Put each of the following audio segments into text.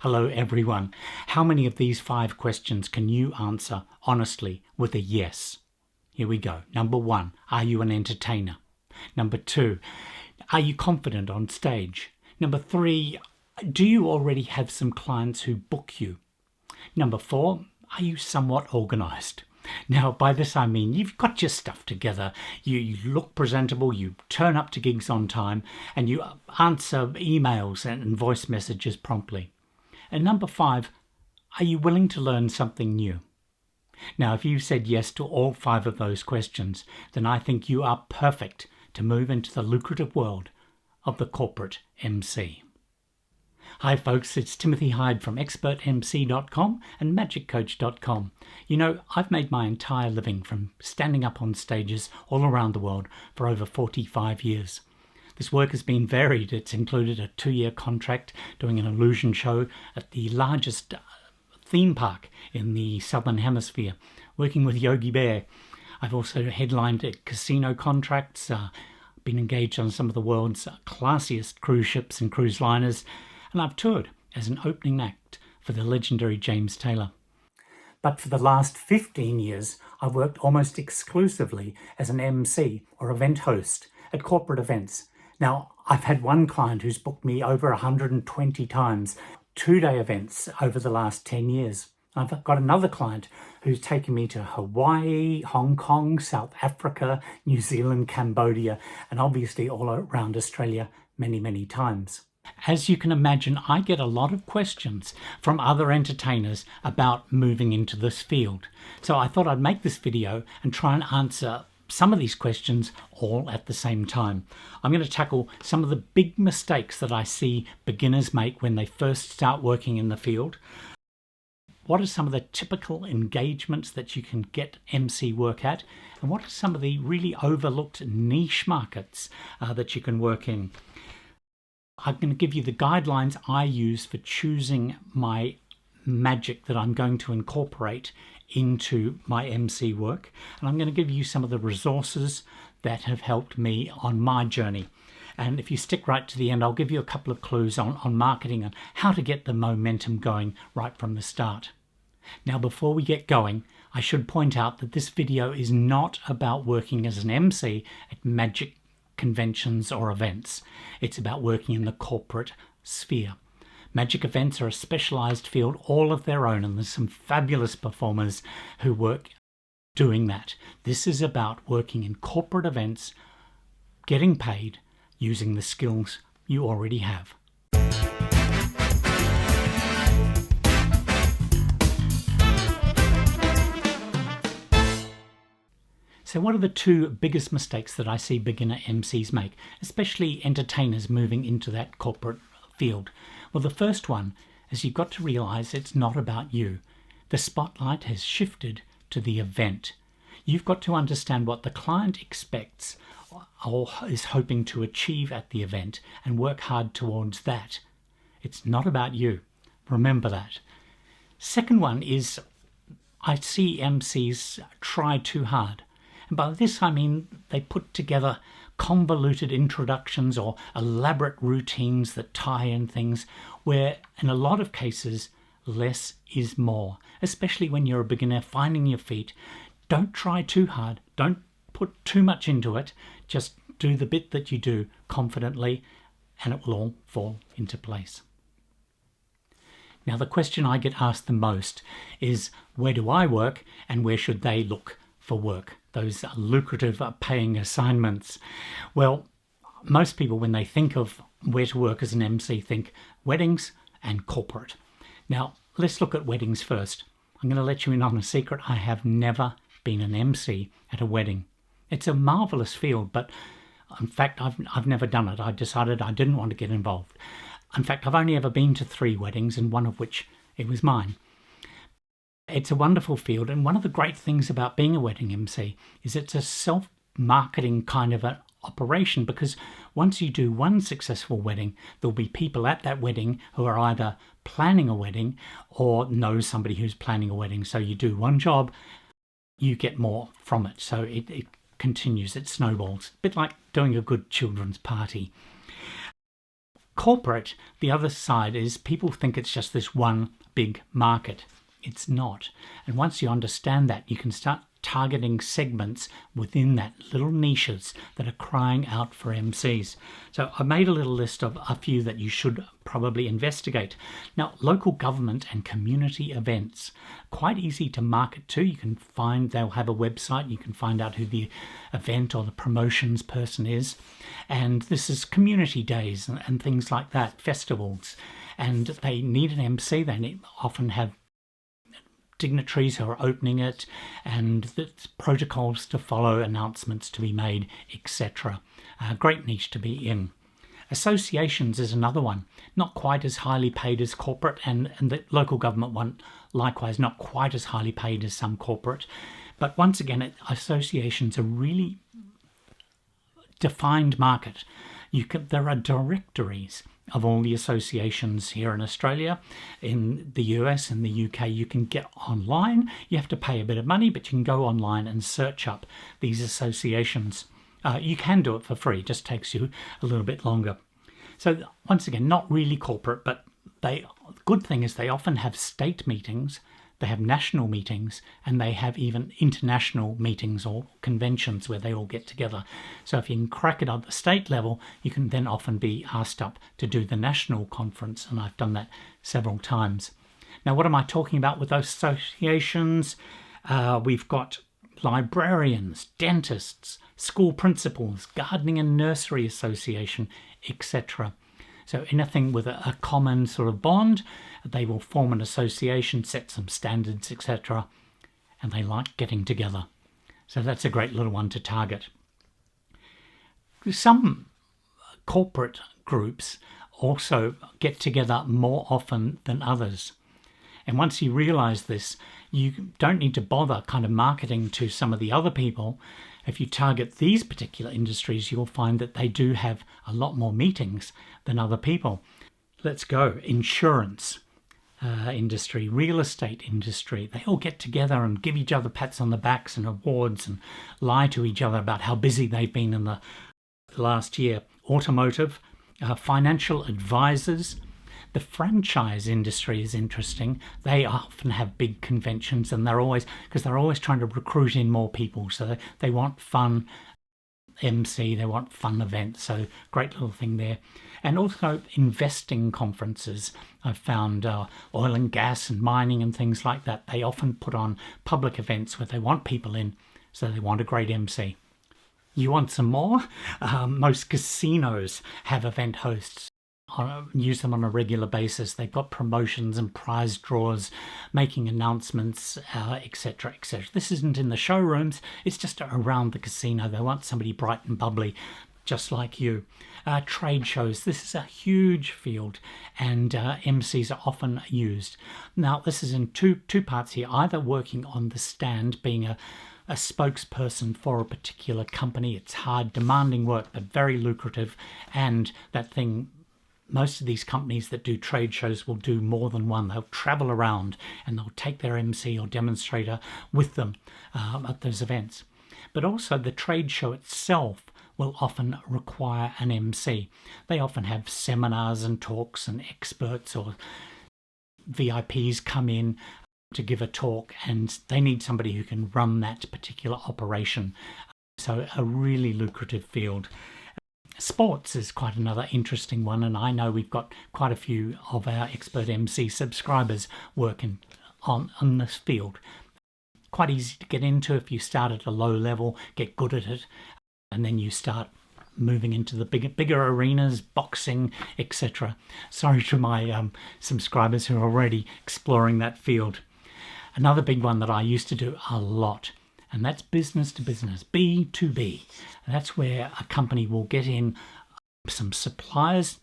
Hello everyone. How many of these 5 questions can you answer honestly with a yes? Here we go. Number 1, are you an entertainer? Number 2, are you confident on stage? Number 3, do you already have some clients who book you? Number 4, are you somewhat organized? Now, by this I mean you've got your stuff together, you look presentable, you turn up to gigs on time, and you answer emails and voice messages promptly. And number 5, are you willing to learn something new? Now, if you said yes to all 5 of those questions, then I think you are perfect to move into the lucrative world of the corporate MC. Hi folks, it's Timothy Hyde from expertmc.com and magiccoach.com. You know, I've made my entire living from standing up on stages all around the world for over 45 years. This work has been varied. It's included a 2-year contract doing an illusion show at the largest theme park in the Southern Hemisphere, working with Yogi Bear. I've also headlined casino contracts, been engaged on some of the world's classiest cruise ships and cruise liners, and I've toured as an opening act for the legendary James Taylor. But for the last 15 years, I've worked almost exclusively as an MC or event host at corporate events. Now, I've had one client who's booked me over 120 times, 2-day events over the last 10 years. I've got another client who's taken me to Hawaii, Hong Kong, South Africa, New Zealand, Cambodia, and obviously all around Australia many, many times. As you can imagine, I get a lot of questions from other entertainers about moving into this field. So I thought I'd make this video and try and answer some of these questions all at the same time. I'm going to tackle some of the big mistakes that I see beginners make when they first start working in the field. What are some of the typical engagements that you can get MC work at? And what are some of the really overlooked niche markets that you can work in? I'm going to give you the guidelines I use for choosing my magic that I'm going to incorporate into my MC work. And I'm going to give you some of the resources that have helped me on my journey. And if you stick right to the end, I'll give you a couple of clues on marketing and how to get the momentum going right from the start. Now, before we get going, I should point out that this video is not about working as an MC at magic conventions or events. It's about working in the corporate sphere. Magic events are a specialized field all of their own, and there's some fabulous performers who work doing that. This is about working in corporate events, getting paid, using the skills you already have. So what are the 2 biggest mistakes that I see beginner MCs make, especially entertainers moving into that corporate field? Well, the first one is you've got to realize it's not about you. The spotlight has shifted to the event. You've got to understand what the client expects or is hoping to achieve at the event and work hard towards that. It's not about you. Remember that. Second one is I see MCs try too hard. And by this I mean they put together convoluted introductions or elaborate routines that tie in things where in a lot of cases less is more, especially when you're a beginner finding your feet. Don't try too hard. Don't put too much into it. Just do the bit that you do confidently and it will all fall into place. Now, the question I get asked the most is, where do I work and where should they look for work? Those lucrative paying assignments. Well, most people, when they think of where to work as an MC, think weddings and corporate. Now, let's look at weddings first. I'm going to let you in on a secret. I have never been an MC at a wedding. It's a marvelous field, but in fact, I've never done it. I decided I didn't want to get involved. In fact, I've only ever been to 3 weddings, and one of which it was mine. It's a wonderful field, and one of the great things about being a wedding MC is it's a self-marketing kind of an operation, because once you do one successful wedding, there'll be people at that wedding who are either planning a wedding or know somebody who's planning a wedding. So you do one job, you get more from it. So it continues, it snowballs. A bit like doing a good children's party. Corporate, the other side is people think it's just this one big market. It's not. And once you understand that, you can start targeting segments within that, little niches that are crying out for MCs. So I made a little list of a few that you should probably investigate. Now, local government and community events, quite easy to market to. You can find, they'll have a website, you can find out who the event or the promotions person is. And this is community days and things like that, festivals. And they need an MC. They often have dignitaries who are opening it, and the protocols to follow, announcements to be made, etc. Great niche to be in. Associations is another one, not quite as highly paid as corporate, and the local government one likewise not quite as highly paid as some corporate. But once again, associations are really defined market. There are directories of all the associations here in Australia. In the US and the UK, you can get online. You have to pay a bit of money, but you can go online and search up these associations. You can do it for free, it just takes you a little bit longer. So once again, not really corporate, but the good thing is they often have state meetings, they have national meetings, and they have even international meetings or conventions where they all get together. So if you can crack it at the state level, you can then often be asked up to do the national conference, and I've done that several times. Now, what am I talking about with those associations? We've got librarians, dentists, school principals, gardening and nursery association, etc. So anything with a common sort of bond, they will form an association, set some standards, etc. And they like getting together. So that's a great little one to target. Some corporate groups also get together more often than others. And once you realize this, you don't need to bother kind of marketing to some of the other people. If you target these particular industries, you'll find that they do have a lot more meetings than other people. Let's go. Insurance industry, real estate industry. They all get together and give each other pats on the backs and awards and lie to each other about how busy they've been in the last year. Automotive, financial advisors. The franchise industry is interesting. They often have big conventions, and they're always trying to recruit in more people. So they want fun MC, they want fun events. So great little thing there. And also investing conferences. I've found oil and gas and mining and things like that. They often put on public events where they want people in. So they want a great MC. You want some more? Most casinos have event hosts. Use them on a regular basis. They've got promotions and prize draws, making announcements, etc., etc. This isn't in the showrooms, it's just around the casino. They want somebody bright and bubbly, just like you. Trade shows, this is a huge field, and MCs are often used. Now, this is in two parts here, either working on the stand, being a spokesperson for a particular company. It's hard, demanding work, but very lucrative, and that thing, most of these companies that do trade shows will do more than one. They'll travel around and they'll take their MC or demonstrator with them at those events. But also the trade show itself will often require an MC. They often have seminars and talks, and experts or VIPs come in to give a talk, and they need somebody who can run that particular operation. So a really lucrative field. Sports is quite another interesting one, and I know we've got quite a few of our Expert MC subscribers working on this field. Quite easy to get into if you start at a low level, get good at it, and then you start moving into the bigger arenas, boxing, etc. Sorry to my subscribers who are already exploring that field. Another big one that I used to do a lot, and that's business to business, B2B. And that's where a company will get in some suppliers.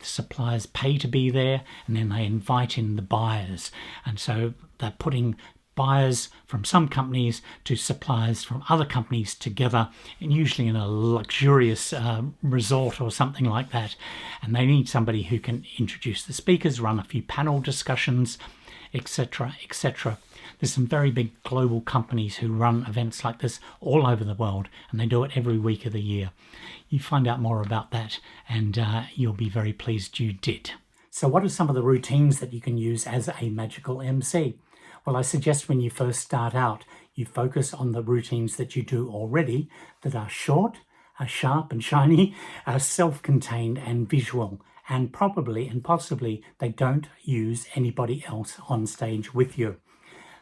The suppliers pay to be there, and then they invite in the buyers. And so they're putting buyers from some companies to suppliers from other companies together, and usually in a luxurious resort or something like that. And they need somebody who can introduce the speakers, run a few panel discussions, etc., etc. There's some very big global companies who run events like this all over the world, and they do it every week of the year. You find out more about that, and you'll be very pleased you did. So what are some of the routines that you can use as a magical MC? Well, I suggest when you first start out, you focus on the routines that you do already that are short, are sharp and shiny, are self-contained and visual, and probably and possibly they don't use anybody else on stage with you.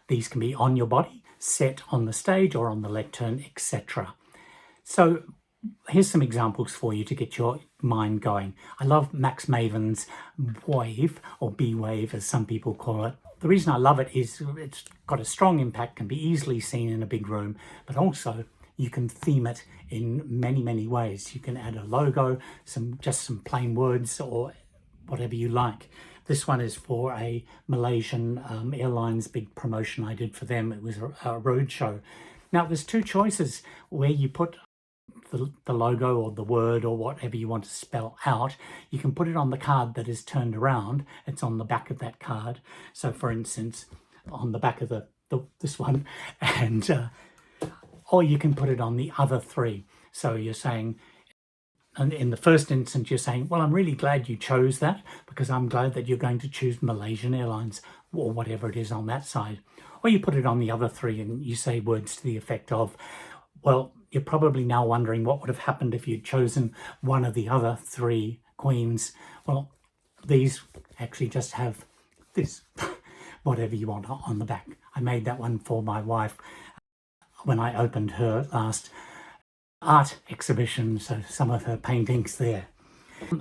These can be on your body, set on the stage or on the lectern, etc. So here's some examples for you to get your mind going. I love Max Maven's wave, or B-wave as some people call it. The reason I love it is it's got a strong impact, can be easily seen in a big room, but also you can theme it in many, many ways. You can add a logo, just some plain words, or whatever you like. This one is for a Malaysian Airlines big promotion I did for them. It was a road show. Now, there's two choices where you put the logo or the word or whatever you want to spell out. You can put it on the card that is turned around. It's on the back of that card. So, for instance, on the back of this one, and or you can put it on the other three. So you're saying, and in the first instance, you're saying, well, I'm really glad you chose that because I'm glad that you're going to choose Malaysian Airlines or whatever it is on that side. Or you put it on the other three and you say words to the effect of, well, you're probably now wondering what would have happened if you'd chosen one of the other three queens. Well, these actually just have this, whatever you want on the back. I made that one for my wife when I opened her last art exhibition, so some of her paintings there.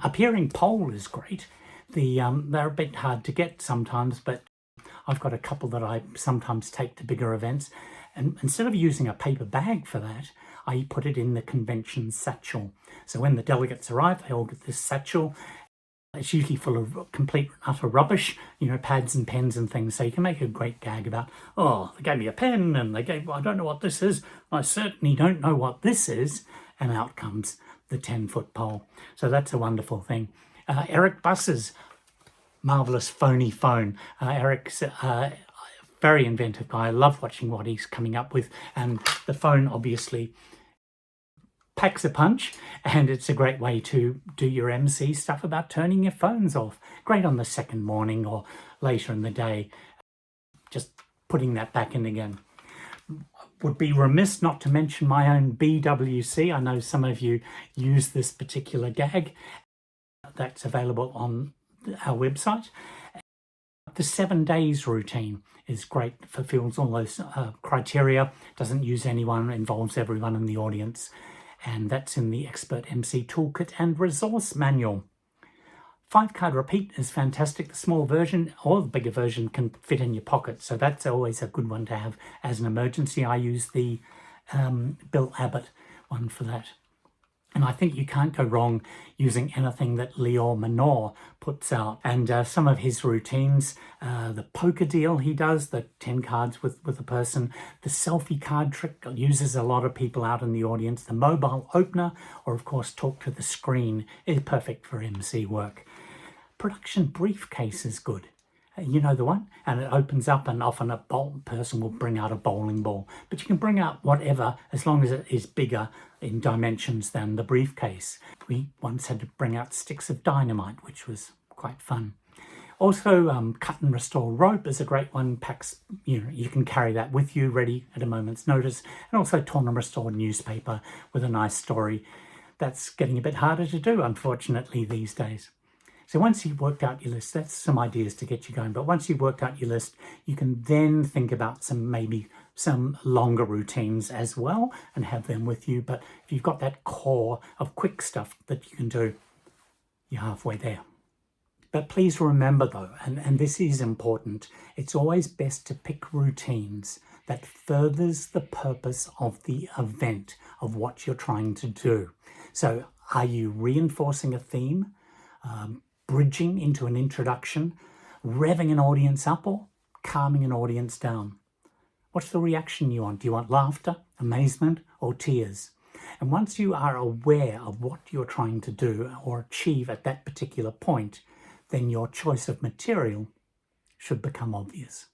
Appearing pole is great. They're a bit hard to get sometimes, but I've got a couple that I sometimes take to bigger events. And instead of using a paper bag for that, I put it in the convention satchel. So when the delegates arrive, they all get this satchel. It's usually full of complete utter rubbish, pads and pens and things. So you can make a great gag about, oh, they gave me a pen and I don't know what this is. I certainly don't know what this is. And out comes the 10-foot pole. So that's a wonderful thing. Eric Buss's marvelous phony phone. Eric's very inventive guy. I love watching what he's coming up with. And the phone obviously packs a punch, and it's a great way to do your MC stuff about turning your phones off. Great on the second morning or later in the day, just putting that back in again. Would be remiss not to mention my own BWC. I know some of you use this particular gag. That's available on our website. The 7 days routine is great, fulfills all those criteria, doesn't use anyone, involves everyone in the audience. And that's in the Expert MC Toolkit and Resource Manual. 5-card repeat is fantastic. The small version or the bigger version can fit in your pocket, so that's always a good one to have as an emergency. I use the Bill Abbott one for that. And I think you can't go wrong using anything that Leo Manor puts out. And some of his routines, the poker deal he does, the 10 cards with a person, the selfie card trick uses a lot of people out in the audience, the mobile opener, or of course talk to the screen is perfect for MC work. Production briefcase is good. You know the one? And it opens up and often a person will bring out a bowling ball. But you can bring out whatever as long as it is bigger in dimensions than the briefcase. We once had to bring out sticks of dynamite, which was quite fun. Also, cut and restore rope is a great one. Packs, you can carry that with you ready at a moment's notice. And also torn and restore newspaper with a nice story. That's getting a bit harder to do, unfortunately, these days. So once you've worked out your list, that's some ideas to get you going. But once you've worked out your list, you can then think about maybe some longer routines as well and have them with you. But if you've got that core of quick stuff that you can do, you're halfway there. But please remember though, and this is important, it's always best to pick routines that furthers the purpose of the event, of what you're trying to do. So are you reinforcing a theme? Bridging into an introduction, revving an audience up, or calming an audience down? What's the reaction you want? Do you want laughter, amazement, or tears? And once you are aware of what you're trying to do or achieve at that particular point, then your choice of material should become obvious.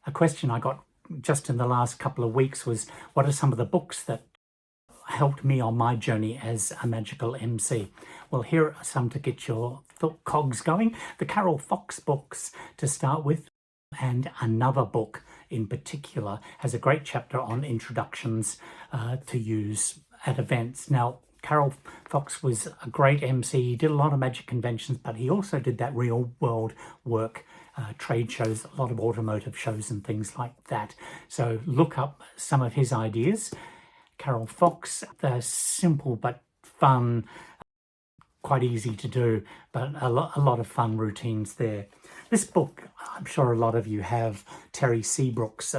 A question I got just in the last couple of weeks was, what are some of the books that helped me on my journey as a magical MC? Well, here are some to get your cogs going. The Carol Fox books to start with, and another book in particular has a great chapter on introductions to use at events. Now, Carol Fox was a great MC. He did a lot of magic conventions, but he also did that real world work, trade shows, a lot of automotive shows and things like that. So look up some of his ideas. Carol Fox, they're simple but fun, quite easy to do, but a lot of fun routines there. This book, I'm sure a lot of you have, Terry Seabrook's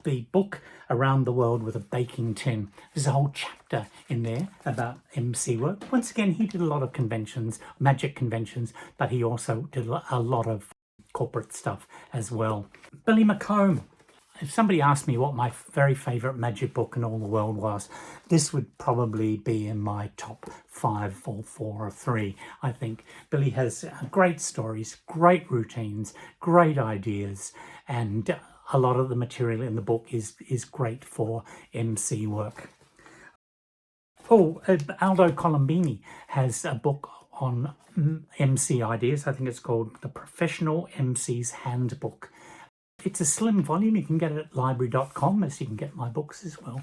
the book Around the World with a Baking Tin. There's a whole chapter in there about MC work. Once again, he did a lot of conventions, magic conventions, but he also did a lot of corporate stuff as well. Billy McComb. If somebody asked me what my very favourite magic book in all the world was, this would probably be in my top 5 or 4 or 3, I think. Billy has great stories, great routines, great ideas, and a lot of the material in the book is great for MC work. Oh, Aldo Colombini has a book on MC ideas. I think it's called The Professional MC's Handbook. It's a slim volume. You can get it at library.com, as you can get my books as well.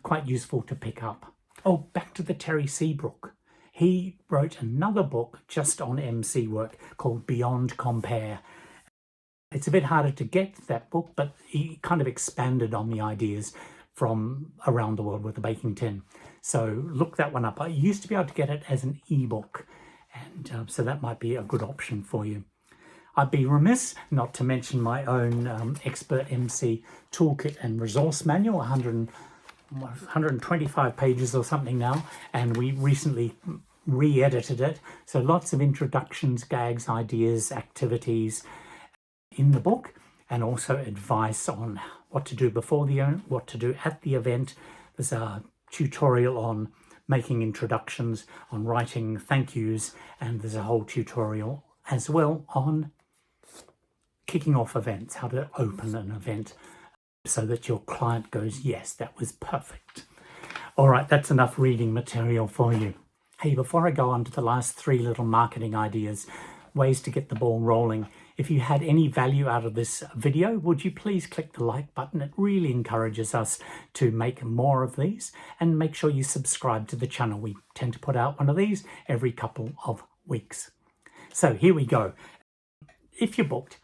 Quite useful to pick up. Oh, back to the Terry Seabrook. He wrote another book just on MC work called Beyond Compare. It's a bit harder to get that book, but he kind of expanded on the ideas from Around the World with a Baking Tin. So look that one up. I used to be able to get it as an ebook, and so that might be a good option for you. I'd be remiss not to mention my own Expert MC Toolkit and Resource Manual, 125 pages or something now, and we recently re-edited it. So lots of introductions, gags, ideas, activities in the book, and also advice on what to do before the event, what to do at the event. There's a tutorial on making introductions, on writing thank yous, and there's a whole tutorial as well on kicking off events, how to open an event so that your client goes, yes, that was perfect. All right, that's enough reading material for you. Hey, before I go on to the last 3 little marketing ideas, ways to get the ball rolling, if you had any value out of this video, would you please click the like button? It really encourages us to make more of these, and make sure you subscribe to the channel. We tend to put out one of these every couple of weeks. So here we go. If you're booked,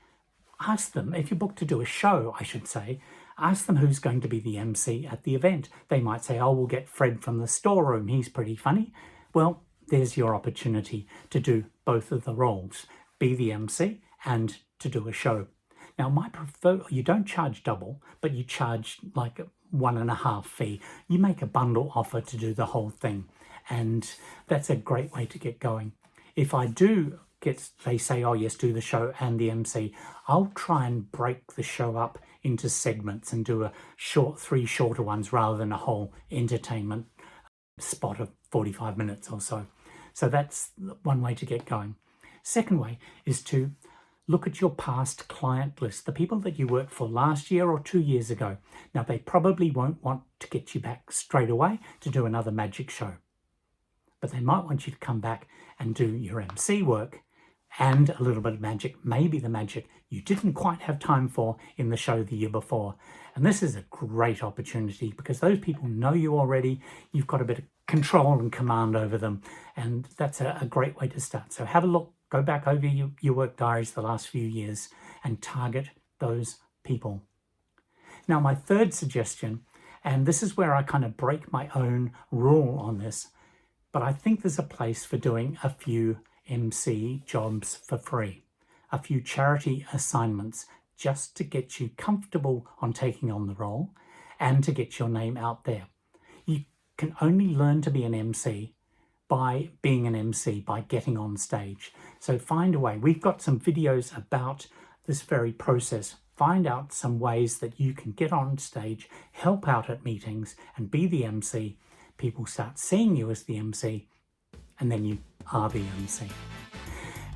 ask them, if you're booked to do a show, I should say, ask them who's going to be the MC at the event. They might say, oh, we'll get Fred from the storeroom, he's pretty funny. Well, there's your opportunity to do both of the roles, be the MC and to do a show. Now, you don't charge double, but you charge like 1.5 fee. You make a bundle offer to do the whole thing, and that's a great way to get going. If I do they say, oh yes, do the show and the MC, I'll try and break the show up into segments and do 3 shorter ones rather than a whole entertainment spot of 45 minutes or so. So that's one way to get going. Second way is to look at your past client list, the people that you worked for last year or 2 years ago. Now, they probably won't want to get you back straight away to do another magic show, but they might want you to come back and do your MC work and a little bit of magic, maybe the magic you didn't quite have time for in the show the year before. And this is a great opportunity because those people know you already. You've got a bit of control and command over them, and that's a great way to start. So have a look, go back over your work diaries the last few years and target those people. Now, my third suggestion, and this is where I kind of break my own rule on this, but I think there's a place for doing a few MC jobs for free, a few charity assignments, just to get you comfortable on taking on the role and to get your name out there. You can only learn to be an MC by being an MC, by getting on stage. So find a way. We've got some videos about this very process. Find out some ways that you can get on stage, help out at meetings and be the MC. People start seeing you as the MC, and then you are the MC.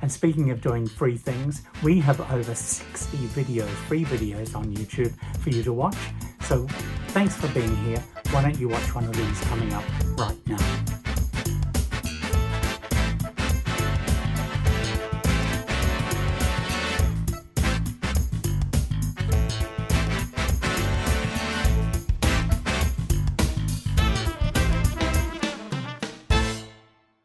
And speaking of doing free things, we have over 60 videos, free videos on YouTube for you to watch. So thanks for being here. Why don't you watch one of these coming up right now?